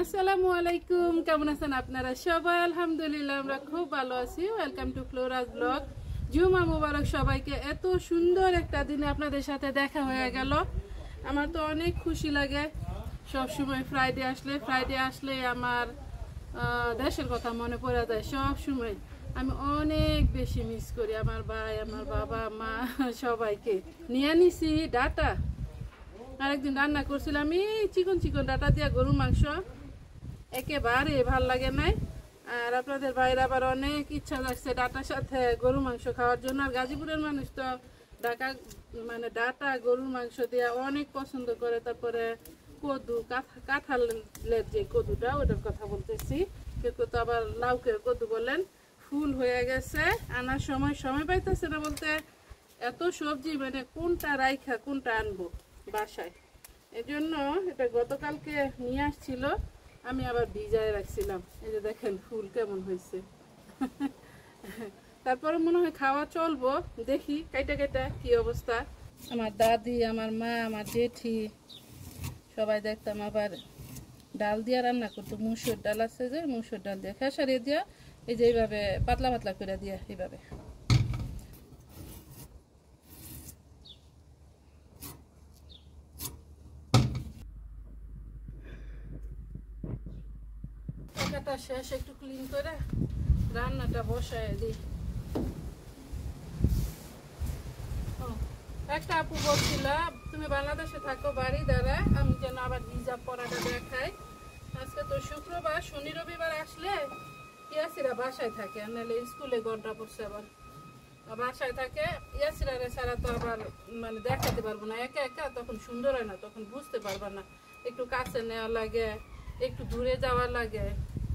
আসসালামু আলাইকুম, কেমন আছেন আপনারা সবাই? আলহামদুলিল্লাহ আমরা খুব ভালো আছি। Welcome to Flora's blog. জুমা মুবারক সবাইকে। এত সুন্দর একটা দিনে আপনাদের সাথে দেখা হয়ে গেল, আমার তো অনেক খুশি লাগে। সব সময় ফ্রাইডে আসলে আমার দেশের কথা মনে পড়ে যায়। সব সময় আমি অনেক বেশি মিস করি আমার ভাই, আমার বাবা, মা সবাইকে। নিয়ে নিছি ডাটা, আরেকদিন রান্না করছিলাম এই চিকন চিকন ডাটা দিয়া গরুর মাংস, একেবারে ভাল লাগে নাই। আর আপনাদের বাইরে আবার অনেক ইচ্ছা লাগছে ডাটার সাথে গরুর মাংস খাওয়ার জন্য। আর গাজীপুরের মানুষ তো ডাটা গরুর মাংস দিয়া অনেক পছন্দ করে। তারপরে কদু, কাঁঠালের যে কদুটা, ওটার কথা বলতেছি। কেউ তো আবার লাউকের কদু বলেন। ফুল হয়ে গেছে, আনার সময় পাইতেছে না বলতে, এত সবজি কোনটা রাইখা কোনটা আনবো বাসায়। এজন্য এটা গতকালকে নিয়ে আসছিল, আমি আবার ভিজায় রাখছিলাম। এই যে দেখেন ফুল কেমন হয়েছে। তারপরে মনে হয় খাওয়া চলবো, দেখি কাইটা কি অবস্থা। আমার দাদি, আমার মা, আমার জেঠি সবাই দেখতাম আবার ডাল দিয়া রান্না করতো। মুসুর ডাল আছে যে, মুসুর ডাল দিয়ে খেসারি দিয়া, এই যে এইভাবে পাতলা পাতলা করে দিয়া এইভাবে। শেষ একটু ক্লিন করে রান্নাটা বসায় দিই। একটা আপু বলছিল তুমি বাংলাদেশে থাকো বাড়ি দ্বারা, আমি যেন আবার হিজাব পরাটা দেখাই। আজকে তো শুক্রবার, শনি রবিবার আসলে ইয়াসিরা বাসায় থাকে, নাহলে স্কুলে ঘন্টা পড়ছে আবার বাসায় থাকে। ইয়াসিরা ছাড়া তো আবার দেখাতে পারবো না একা একা, তখন সুন্দর হয় না, তখন বুঝতে পারবা না। একটু কাছে নেওয়া লাগে, একটু দূরে যাওয়া লাগে,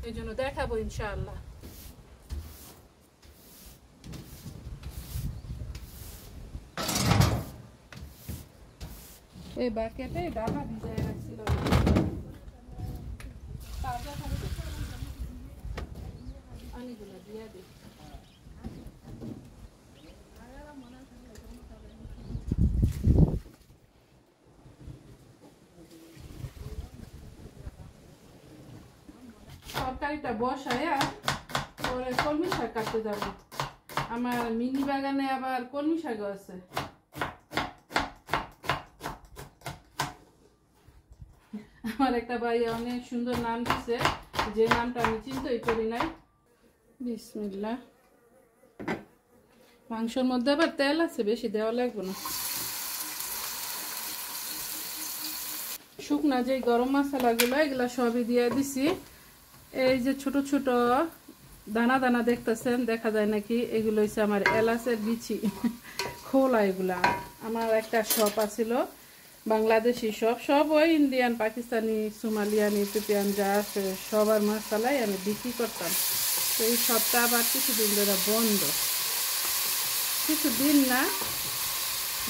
এই জন্য দেখাবো ইনশাআল্লাহ। এই বাকেটে ডাটা ভিজায় রাখছিলাম। পানিগুলো দিয়ে দিই। তরকারিটা বসায়া পরে কলমি শাক কাটতে যাবো। আমার মিনি বাগানে আবার কলমি শাকও আছে। আমার একটা ভাই অনেক সুন্দর নাম দিছে, যে নামটা আমি চিন্তাই করি নাই। বিসমিল্লাহ। মাংসের মধ্যে আবার তেল আছে, বেশি দেওয়া লাগবে না। শুকনা যে গরম মশলাগুলো, এগুলা সবই দিয়ে দিছি। এই যে ছোট ছোট দানা দানা দেখতেছেন, দেখা যায় নাকি, এগুলো হচ্ছে আমার এলাচের বিচি, খোলা। এগুলা আমার একটা শপ আছিল, বাংলাদেশি সব ওই ইন্ডিয়ান, পাকিস্তানি, সোমালিয়ান, ইথিওপিয়ান যা আছে সবার মশলাই আমি বিক্রি করতাম। তো এই শপটা আবার কিছুদিন ধরে বন্ধ, কিছুদিন না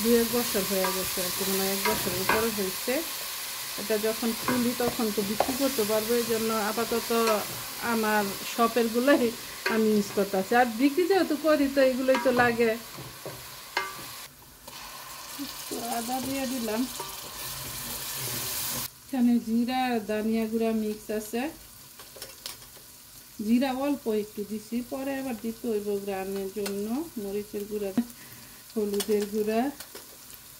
2-1 বছর হয়ে গেছে আর কি, 1 বছরের উপরে হয়েছে। এটা যখন খুলি তখন তো বিক্রি করতে পারবো, এই জন্য আপাতত আমার শপের গুলোই আমি ইউজ করতেছি। আর বিক্রি যেহেতু করি তো এগুলোই তো লাগে। আদা দিয়ে দিলাম। এখানে জিরা ধনিয়া গুঁড়া মিক্স আছে। জিরা অল্প একটু দিছি, পরে আবার দিতে হইব গ্রামের জন্য। মরিচের গুঁড়া, হলুদের গুঁড়া,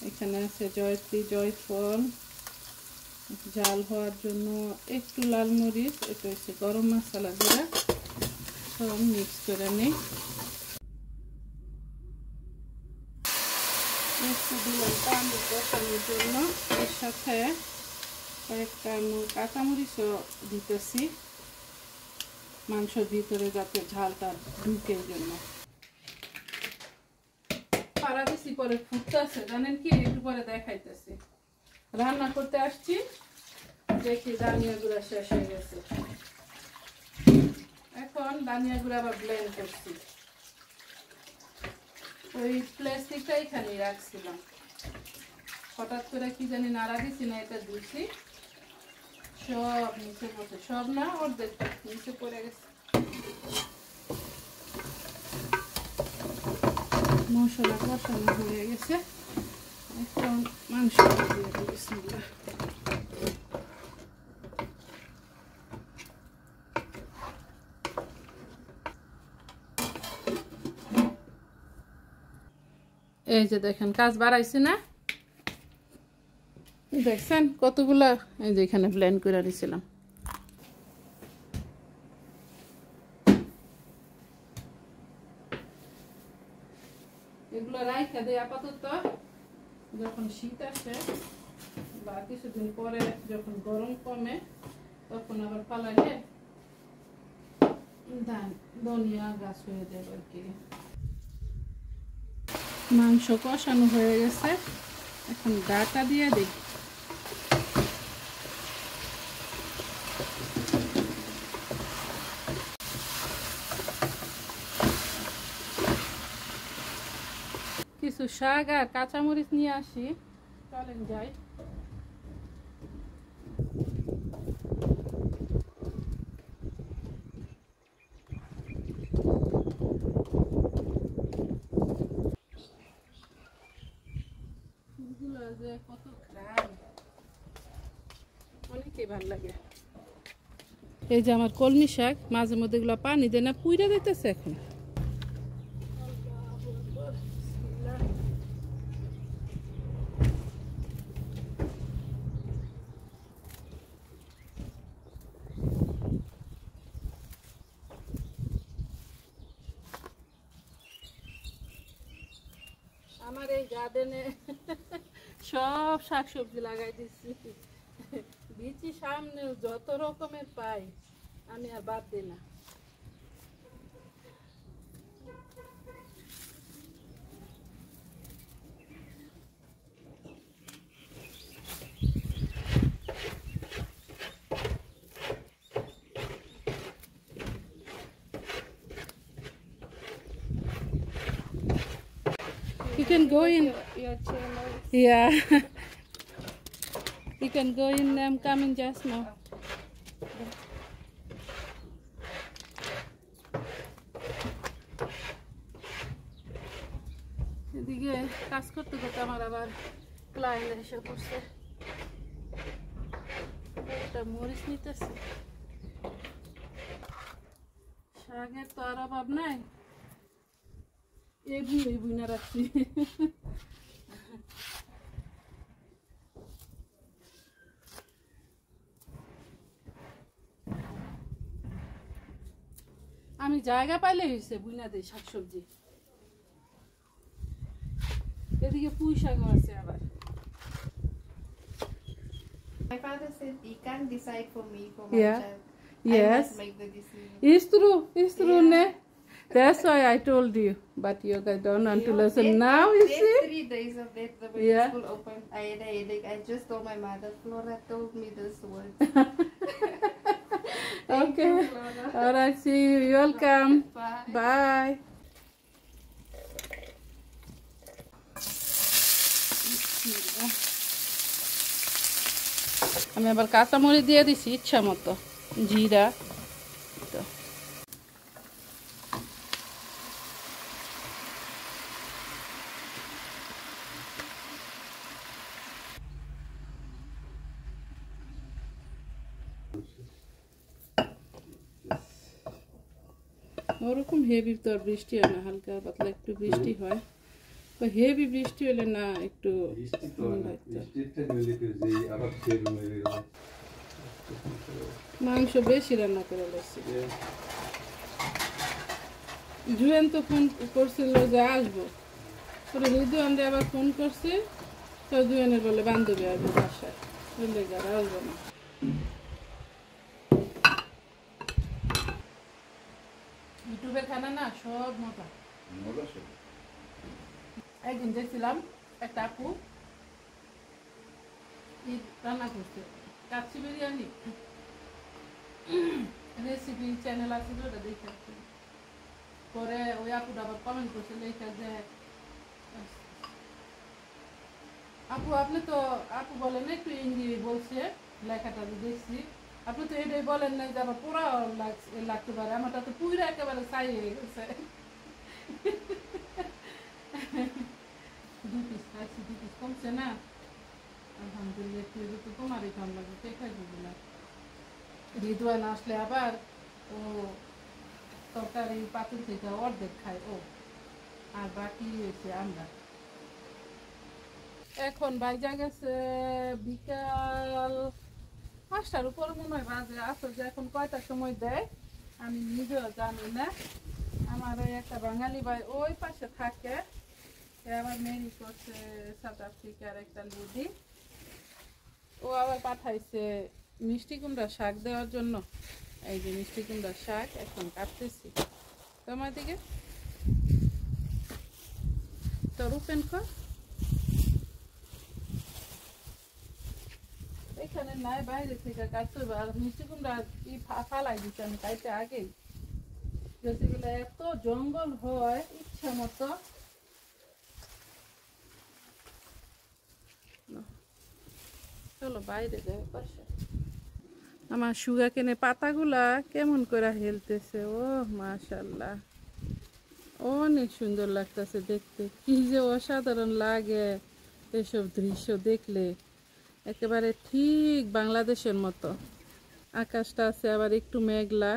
এখানে আছে জয়ত্রী, জয়ফল, জাল হওয়ার জন্য একটু লাল মরিচ, এটা হচ্ছে গরম মশলা গুঁড়া। সব মিক্স করে নিই। একটু দিলাম পানি বসানোর জন্য। এর সাথে কয়েকটা কাঁচামরিচও দিতেছি মাংসের ভিতরে, যাতে ঝালটা ঢুকে জন্য। পাড়া দিছি, পরে ফুটতেছে, জানেন কি, একটু পরে দেখাইতেছি। রান্না করতে আসছি, দেখি ধনিয়া গুঁড়া শেষ হয়ে গেছে। এখন ধনিয়া গুঁড়া আবার ব্লেন্ড করছি। ওই প্লাস্টিকটা এখানেই রাখছিলাম, হঠাৎ করে কি জানি নাড়া দিছি না, এটা দিছি, সব নিচে পড়ছে। সব না, অর্ধেক নিচে পড়ে গেছে। মশলা কষানো হয়ে গেছে, এখন মাংস দিয়ে দিই। বিসমিল্লাহ। এই যে দেখেন কাজ বাড়াইছে না, দেখছেন কতগুলা, এই যে এখানে ব্লেন্ড করে দিয়েছিলাম। এগুলো রাইখা দেই আপাতত, যখন শীত আসে বা কিছুদিন পরে যখন গরম কমে তখন আবার পালাইলে ধনিয়া গাছ হয়ে যাবে আর কি। মাংস কষানো হয়ে গেছে, এখন ডাটা দিয়ে দিই। কিছু শাক আর কাঁচামরিচ নিয়ে আসি, চলেন যাই। কত ঘ্রাণ, অনেকই ভালো লাগে। এই যে আমার কলমি শাক, মাঝে মধ্যে এগুলো পানি দেয় না, পুইরা দিতেছে এখন। আমার এই গার্ডেনে সব শাকসবজি লাগাই দিচ্ছি, বিচি সামনে যত রকমের পাই আমি আর বাদ দিই না। You can go in. Your channel. Yeah. You can go in. I'm coming just now. এদিকে কাজ করতে করতে আমার আবার ক্লায়েন্ট এসে পড়ছে, একটা মরিচ নিতেছে। শাকের তো আর অভাব নাই, এই বুইনা রাখছি। আমি জায়গা পাইলে হয়েছে বুইনা দিই শাকসবজি। এদিকে পুঁই শাক আছে আবার। My father said he can't decide for me for Yeah. myself. Yes. I must make the decision. It's true, Yeah. ne? That's why I told you, but you guys don't want to listen That- now, you that see? 3 days of that the Yeah. school opened, I had a headache. I just told my mother, Flora told me this word. Okay. you, Flora. All right, see you. You're welcome. Bye. Bye. আমি আবার কাঁচামরিচ দিয়ে দিছি ইচ্ছা মতো, জিরা। তো ওরকম হেভি তো আর বৃষ্টি হয় না, হালকা পাতলা একটু বৃষ্টি হয়, তো হেভি বৃষ্টি হলে না একটু মাংস বেশি রান্না করে লাগছে। জুয়েন তো ফোন করছিল যে আসবো, পরে হৃদয় আবার ফোন করছে, তো জুয়েনের বলে বান্ধবী আসবো বাসায়, বললে আর আসবো না। ইউটিউবের খানা না সব মজা। একদিন দেখছিলাম একটা আপু রান্না করছে কাচ্চি বিরিয়ানি, রেসিপি চ্যানেল আছে ওটা দেখে, পরে ওই আপুটা আবার কমেন্ট করছে লেখা যে আপু আপনি তো, আপু বলেন একটু ইংরেজি বলছে লেখাটা দেখছি, আপনি তো এটাই বলেন না যে আবার পোড়া লাগতে পারে, আমারটা তো পুরা একেবারে ছাই হয়ে গেছে। 2 পিস খাইছি, 2 পিস কমছে না, আলহামদুলিল্লাহ। একটু তো তোমারই কম লাগে, কে খাইবে না। রিদওয়ান আসলে আবার ও তরকারি পাতুল থেকে অর্ধেক খায় ও, আর বাকি হয়েছে আমরা। এখন বাইজা গেছে বিকাল 5টার উপর মনে হয় বাজে। আসো যে এখন কয়টার সময় দেয় আমি নিজেও জানি না। আমার ওই একটা বাঙালি ভাই ওই পাশে থাকে, সে আবার মেরি করছে সাউথ আফ্রিকার একটা লেডি। ও আবার পাঠাইছে মিষ্টি কুমড়া শাক দেওয়ার জন্য। এই যে মিষ্টি কুমড়া শাক এখন কাটতেছি। তোমার দিকে তোর ওপেন কর, এখানে নাই, বাইরে থেকে কাটতে হবে। আর মিষ্টি কুমড়া ফালাই দিচ্ছে আমি কাইতে আগেই, যেগুলো এত জঙ্গল হয় ইচ্ছা মতো। চলো বাইরে যাই পাশে। আমার সুগা কেনে পাতাগুলা কেমন করে হেলতেছে, ও মাশাআল্লাহ অনেক সুন্দর লাগতেছে দেখতে। কি যে অসাধারণ লাগে এসব দৃশ্য দেখলে, একেবারে ঠিক বাংলাদেশের মতো। আকাশটা আছে আবার একটু মেঘলা,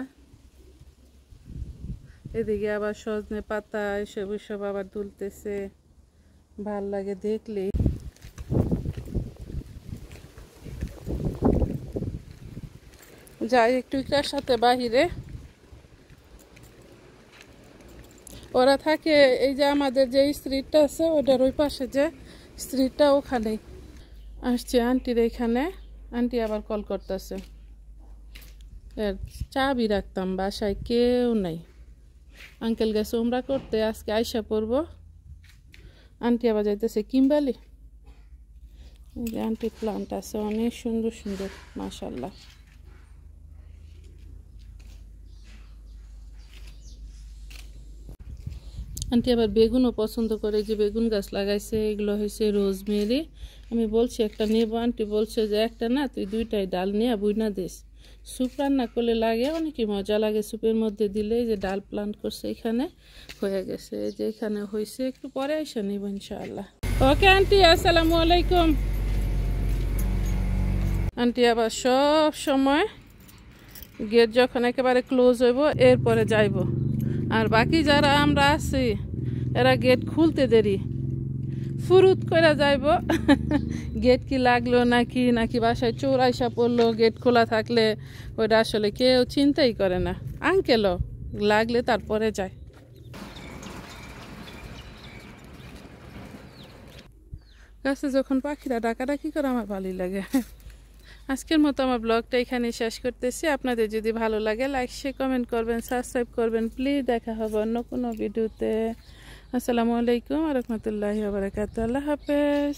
এদিকে আবার সজনে পাতা এসব এসব আবার তুলতেছে, ভাল লাগে দেখলে। যাই একটু ইকার সাথে বাহিরে, ওরা থাকে এই যে আমাদের যে স্ট্রিটটা আছে ওটার ওই পাশে যে স্ট্রিটটা, ওখানে আসছে আন্টির এখানে। আন্টি আবার কল করতেছে, চাবি রাখতাম বাসায়, কেউ নাই। আঙ্কেল গেছে উমরা করতে, আজকে আয়সা পড়বো। আন্টি আবার যাইতেছে কিম্বালি। এই যে আন্টির প্লান্ট আছে অনেক সুন্দর সুন্দর মাশাআল্লাহ। আন্টি আবার বেগুনও পছন্দ করে, যে বেগুন গাছ লাগাইছে, এগুলো হয়েছে রোজমেরি। আমি বলছি একটা নেব, আন্টি বলছে যে একটা না তুই দুইটাই ডাল নিয়ে বুইনা দিস, স্যুপ রান্না করলে লাগে অনেকই মজা লাগে স্যুপের মধ্যে দিলে। যে ডাল প্লান্ট করছে এখানে হয়ে গেছে, এই যে এখানে হয়েছে, একটু পরে এসে নিব ইনশাআল্লাহ। ওকে আন্টি, আসসালামু আলাইকুম। আন্টি আবার সব সময় গেট যখন একেবারে ক্লোজ হইব এরপরে যাইব, আর বাকি যারা আমরা আছি এরা গেট খুলতে দেরি, ফুরুত করে যাইব। গেট কি লাগলো নাকি নাকি বাসায় চোর আইসা পড়লো, গেট খোলা থাকলে ওইটা আসলে কেউ চিন্তাই করে না। আঙ্কেলও লাগলে তারপরে যায়। গাছে যখন পাখিরা ডাকাডাকি করে আমার ভালোই লাগে। আজকের মতো আমার ব্লগটা এখানে শেষ করতেছি। আপনাদের যদি ভালো লাগে লাইক শেয়ার কমেন্ট করবেন, সাবস্ক্রাইব করবেন প্লিজ। দেখা হবে অন্য কোনো ভিডিওতে। আসসালামু আলাইকুম ওয়া রাহমাতুল্লাহি ওয়া বারাকাতুহু। আল্লাহ হাফেজ।